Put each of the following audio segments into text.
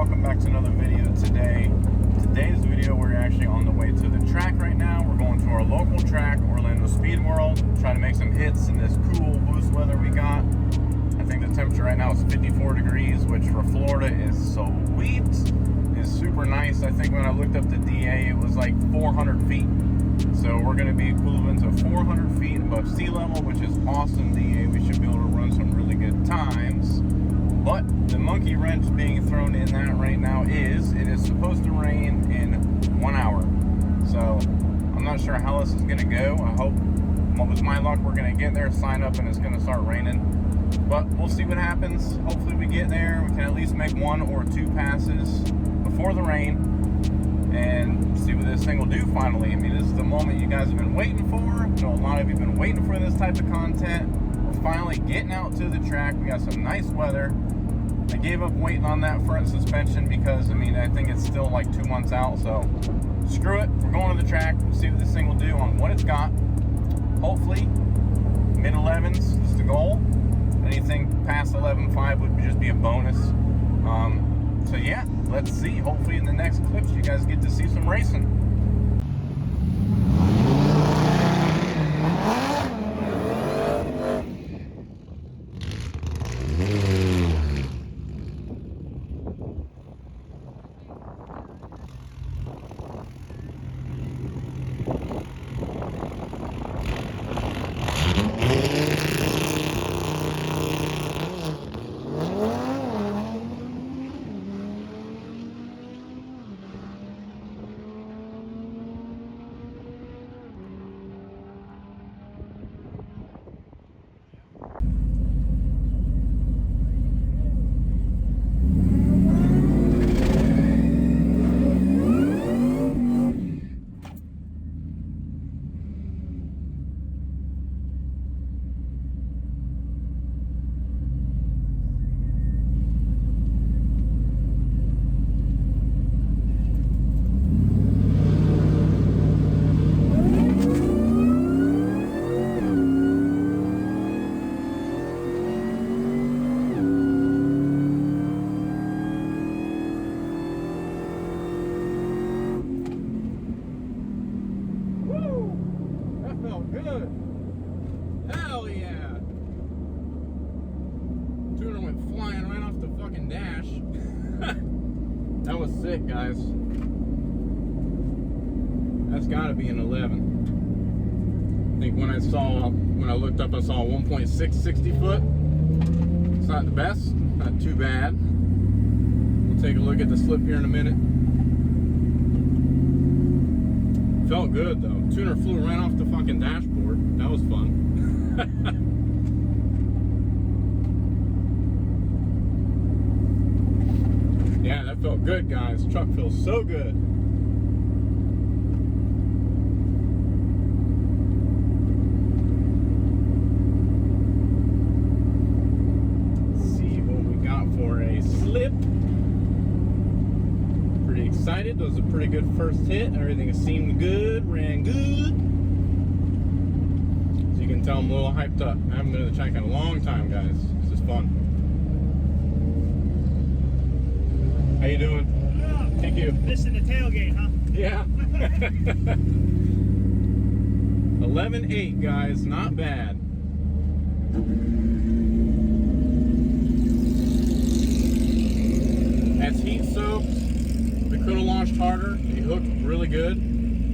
welcome back to another video today. Today's video, we're actually on the way to the track right now. We're going to our local track, Orlando Speed World, try to make some hits in this cool boost weather we got. I think the temperature right now is 54 degrees, which for Florida is sweet. It's super nice. I think when I looked up the DA, it was like 400 feet. So we're going to be equivalent to 400 feet above sea level, which is awesome DA. We should be able to run some really good times. But the monkey wrench being thrown in that right now is, it is supposed to rain in 1 hour. So I'm not sure how this is going to go. I hope, with my luck, we're going to get there, sign up, and it's going to start raining. But we'll see what happens. Hopefully we get there. We can at least make 1 or 2 passes before the rain and see what this thing will do finally. I mean, this is the moment you guys have been waiting for. I know a lot of you have been waiting for this type of content. We're finally getting out to the track. We got some nice weather. I gave up waiting on that front suspension because, I mean, I think it's still like 2 months out. So screw it. We're going to the track. We'll see what this thing will do on what it's got. Hopefully mid-11s is the goal. Anything past 11.5 would just be a bonus. So yeah, let's see. Hopefully in the next clips you guys get to see some racing. Good. Hell yeah. Tuner went flying right off the fucking dash. That was sick, guys. That's gotta be an 11. I think when I looked up, I saw 1.6 60 foot. It's not the best, not too bad. We'll take a look at the slip here in a minute. Felt good though. Tuner flew right off the fucking dashboard. That was fun. Yeah, that felt good, guys. Truck feels so good. Let's see what we got for a slip. Pretty excited. That was a pretty good first hit. Everything seemed good, ran good. So you can tell I'm a little hyped up. I haven't been to the track in a long time, guys. This is fun. How you doing? Oh, thank you. Missing the tailgate, huh? Yeah. 11.8, guys. Not bad. That's heat soaked. We could have launched harder. It hooked really good.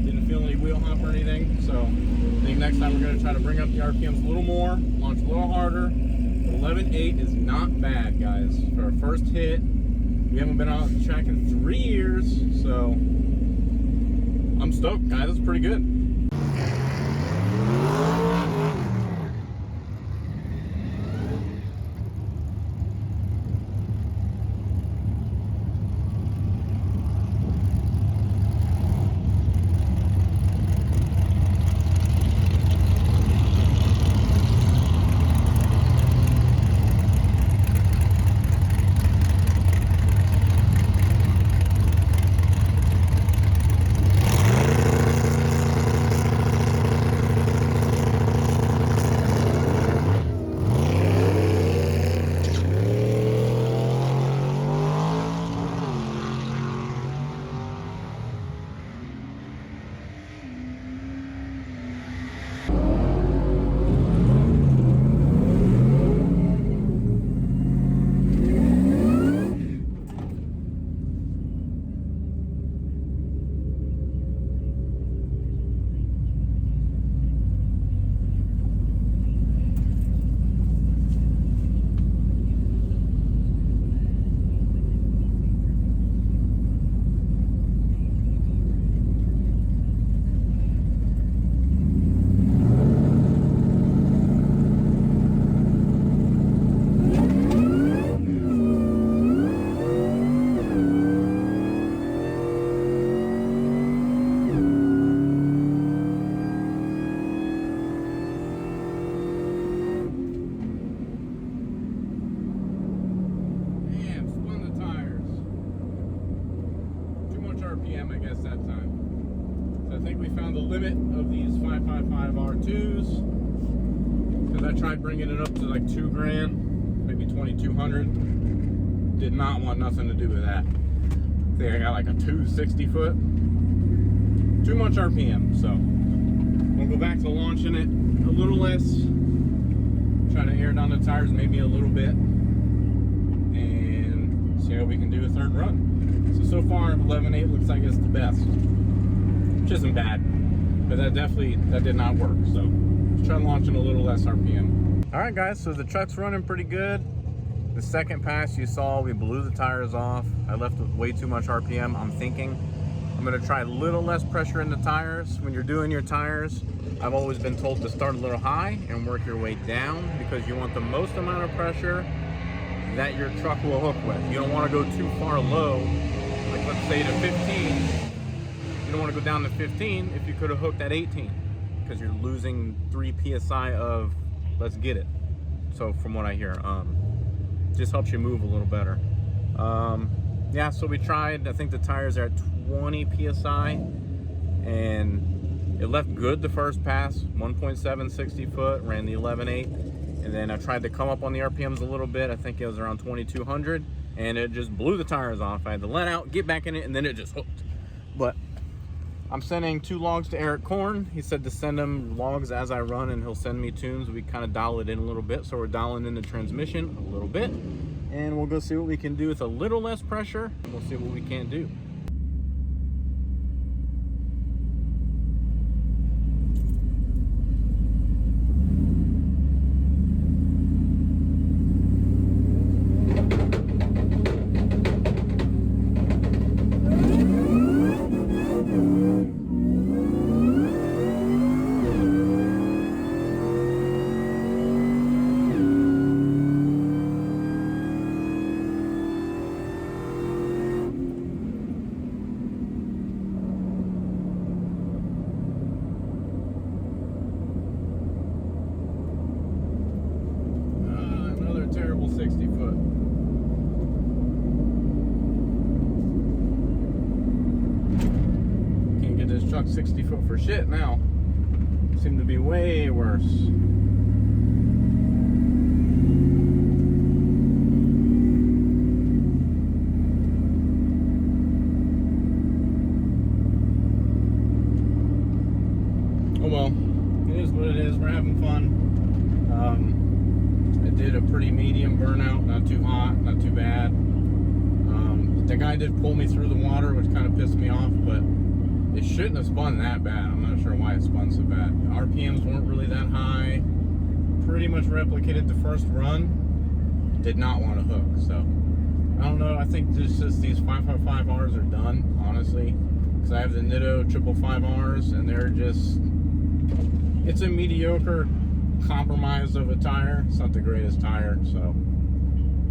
Didn't feel any wheel hop or anything. So I think next time we're going to try to bring up the RPMs a little more, launch a little harder. 11.8 is not bad, guys. For our first hit, we haven't been on the track in 3 years, so I'm stoked, guys. It's pretty good. RPM, I guess, that time. So I think we found the limit of these 555 R2s, because I tried bringing it up to like 2 grand, maybe 2,200. Did not want nothing to do with that. I think I got like a 260 foot. Too much RPM, so we'll go back to launching it a little less. Try to air down the tires maybe a little bit, and see how we can do a third run. So far 11.8 looks like it's the best, which isn't bad, but that did not work. So let's try launching a little less RPM. All right, guys, so the truck's running pretty good. The second pass you saw, we blew the tires off. I left with way too much RPM. I'm thinking I'm gonna try a little less pressure in the tires. When you're doing your tires, I've always been told to start a little high and work your way down, because you want the most amount of pressure that your truck will hook with. You don't want to go too far low, like let's say to 15. You don't want to go down to 15 if you could have hooked at 18, because you're losing 3 psi of let's get it. So from what I hear, just helps you move a little better. Yeah, so we tried, I think the tires are at 20 psi, and it left good the first pass, 1.7, 60 foot, ran the 11.8, and then I tried to come up on the RPMs a little bit. I think it was around 2,200, and it just blew the tires off. I had to let out, get back in it, and then it just hooked. But I'm sending 2 logs to Eric Korn. He said to send him logs as I run, and he'll send me tunes. We kind of dial it in a little bit, so we're dialing in the transmission a little bit, and we'll go see what we can do with a little less pressure, and we'll see what we can do. Terrible 60 foot. Can't get this truck 60 foot for shit now. Seem to be way worse. Oh well, it is what it is. We're having fun. I did a pretty medium burnout, not too hot, not too bad. The guy did pull me through the water, which kind of pissed me off, but it shouldn't have spun that bad. I'm not sure why it spun so bad. RPMs weren't really that high. Pretty much replicated the first run. Did not want to hook, so I don't know. I think just these 555Rs are done, honestly, because I have the Nitto 555Rs, and they're just, it's a mediocre compromise of a tire. It's not the greatest tire, so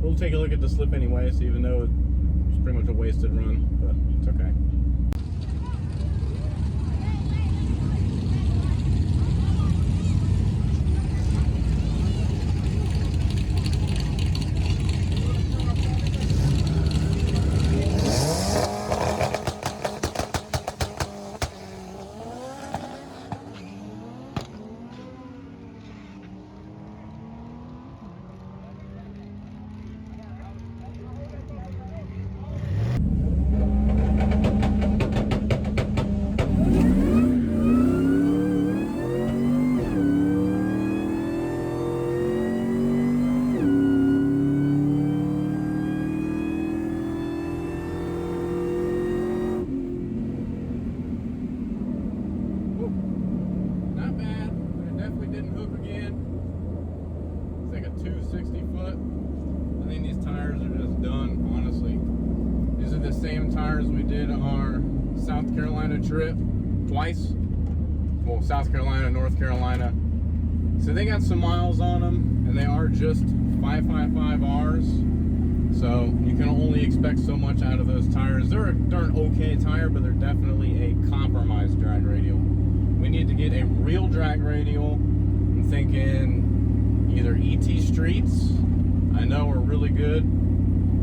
we'll take a look at the slip anyway. So even though it's pretty much a wasted run, but it's okay. Tires we did our South Carolina trip twice. Well, South Carolina, North Carolina. So they got some miles on them, and they are just 555Rs. So you can only expect so much out of those tires. They're an okay tire, but they're definitely a compromised drag radial. We need to get a real drag radial. I'm thinking either ET Streets, I know are really good,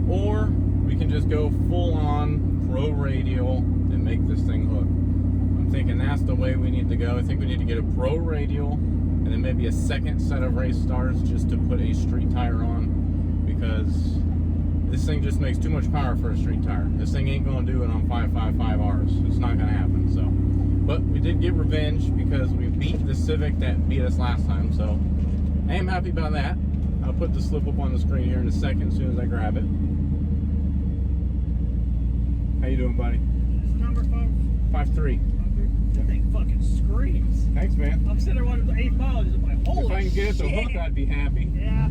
or we can just go full on pro radial and make this thing hook. I'm thinking that's the way we need to go. I think we need to get a pro radial and then maybe a second set of race stars just to put a street tire on, because this thing just makes too much power for a street tire. This thing ain't gonna do it on 555Rs. It's not gonna happen. So, but we did get revenge because we beat the Civic that beat us last time. So I am happy about that. I'll put the slip up on the screen here in a second as soon as I grab it. How you doing, buddy? It's number 5'3". That thing fucking screams. Thanks, man. I'm sitting there wanting the 8 miles. I'm like, holy shit. If I can get it to hook, I'd be happy. Yeah.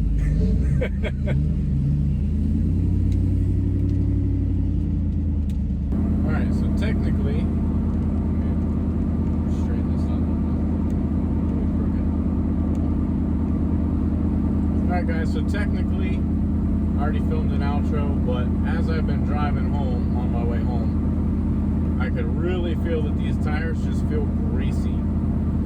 Alright, so technically, straighten this up. Alright guys, so technically, I already filmed an outro, but as I've been driving home, on my way home, I could really feel that these tires just feel greasy.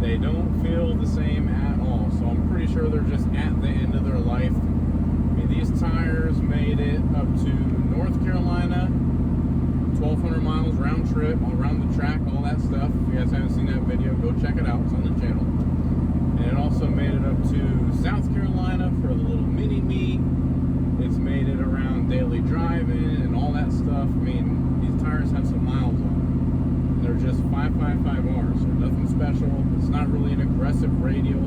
They don't feel the same at all, so I'm pretty sure they're just at the end of their life. I mean, these tires made it up to North Carolina, 1,200 miles round trip, all around the track, all that stuff. If you guys haven't seen that video, go check it out. It's on the channel. And it also made it up to South Carolina for the little mini me. It's made it around daily driving and all that stuff. I mean, these tires have some miles on them. They're just 555Rs. They're nothing special. It's not really an aggressive radial.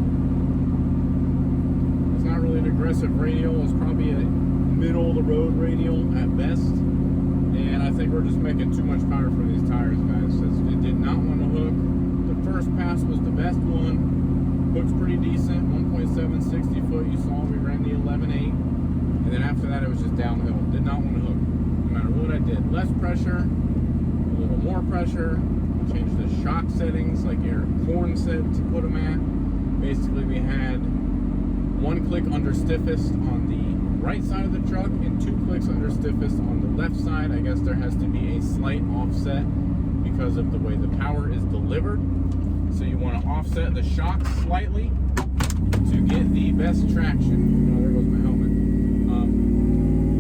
It's not really an aggressive radial. It's probably a middle of the road radial at best. And I think we're just making too much power for these tires, guys. It did not want to hook. The first pass was the best one. Hook's pretty decent. 1.7 60 foot. You saw we ran the 11.8. And then after that, it was just downhill. Did not want to hook, no matter what I did. Less pressure, a little more pressure. Changed the shock settings, like Eric Horn said to put them at. Basically, we had 1 click under stiffest on the right side of the truck and 2 clicks under stiffest on the left side. I guess there has to be a slight offset because of the way the power is delivered. So you want to offset the shock slightly to get the best traction. Oh, there goes my helmet.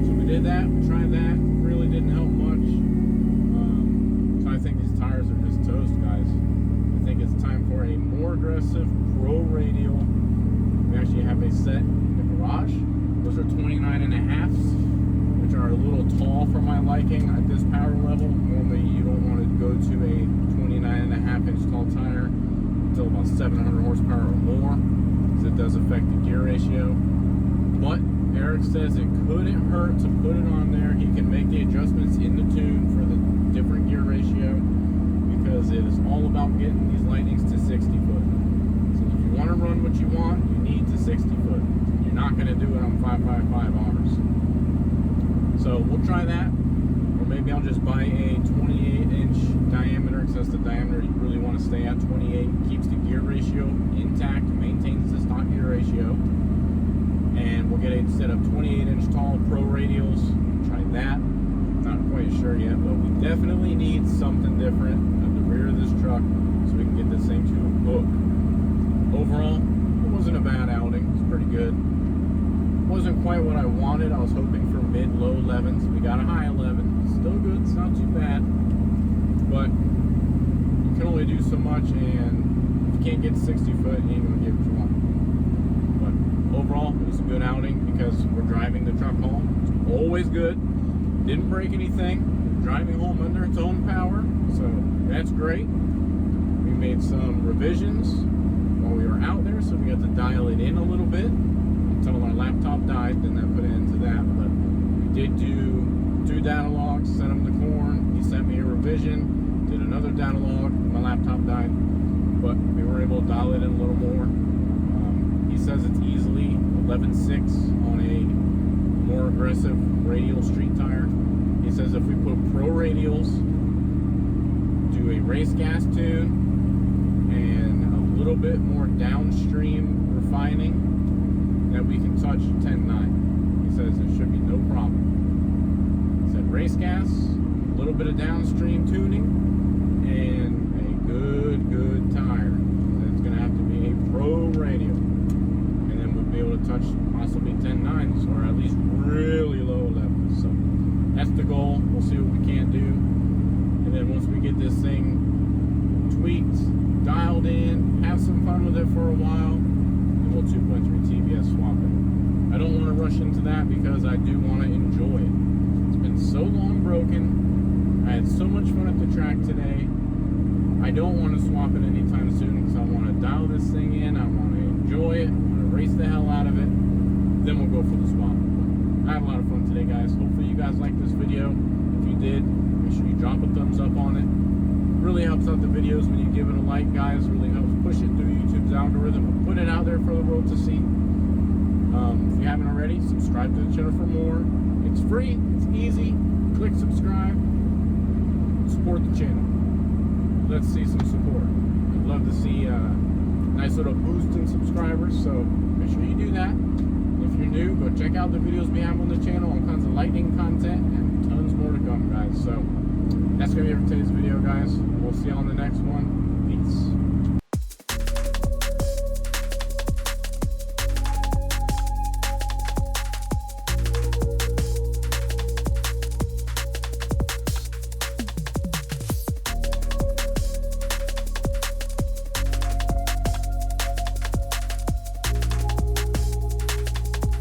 So we did that, we tried that, really didn't help much. So I think these tires are just toast, guys. I think it's time for a more aggressive pro radial. We actually have a set in the garage. Those are 29.5s, which are a little tall for my liking at this power level. Normally you don't want to go to a 29.5-inch tall tire until about 700 horsepower or more, because it does affect the gear ratio. But Eric says it couldn't hurt to put it on there. He can make the adjustments in the tune for the different gear ratio, because it is all about getting these Lightnings to 60 foot. So if you want to run what you want, you need to 60 foot. You're not going to do it on 555Rs. So we'll try that, or maybe I'll just buy a 28-inch diameter, because that's the diameter you really want to stay at. 28 keeps the gear ratio intact, maintains the stock gear ratio. And we'll get a set of 28-inch tall pro radials. Try that. Not quite sure yet, but we definitely need something different at the rear of this truck so we can get this thing to hook. Overall, it wasn't a bad outing. It's pretty good. Wasn't quite what I wanted. I was hoping for mid-low 11s. We got a high 11. Still good. It's not too bad. But you can only do so much, and if you can't get 60 foot, you ain't going to get what you want. But overall, it was a good outing because we're driving the truck home. It's always good. Didn't break anything. Driving home under its own power, so that's great. We made some revisions while we were out there, so we got to dial it in a little bit until our laptop died. Then that put an end to that. But we did do 2 data logs, sent him the corn. He sent me a revision, did another data log. My laptop died, but we were able to dial it in a little more. He says it's easily 11.6 on a more aggressive radial street tire. He says if we put pro radials, do a race gas tune, and a little bit more downstream refining, that we can touch 10.9. He says it should be no problem. He said race gas, a little bit of downstream tuning, and a good tire. It's going to have to be a pro radial. Be able to touch possibly 10.9s, or at least really low levels. So that's the goal. We'll see what we can do. And then once we get this thing tweaked, dialed in, have some fun with it for a while, then we'll 2.3 TBS swap it. I don't want to rush into that because I do want to enjoy it. It's been so long broken. I had so much fun at the track today. I don't want to swap it anytime soon because I want to dial this thing in. I want to enjoy it. I want to race the hell out of it. Then we'll go for the swap. I had a lot of fun today, guys. Hopefully you guys liked this video. If you did, make sure you drop a thumbs up on it. Really helps out the videos when you give it a like, guys. Really helps push it through YouTube's algorithm and put it out there for the world to see. If you haven't already, subscribe to the channel for more. It's free, it's easy. Click subscribe. Support the channel. Let's see some support. I'd love to see a nice little boost in subscribers, so make sure you do that. If you're new, go check out the videos we have on the channel, all kinds of lightning content and tons more to come, guys. So that's gonna be it for today's video, guys. We'll see you on the next one. Peace.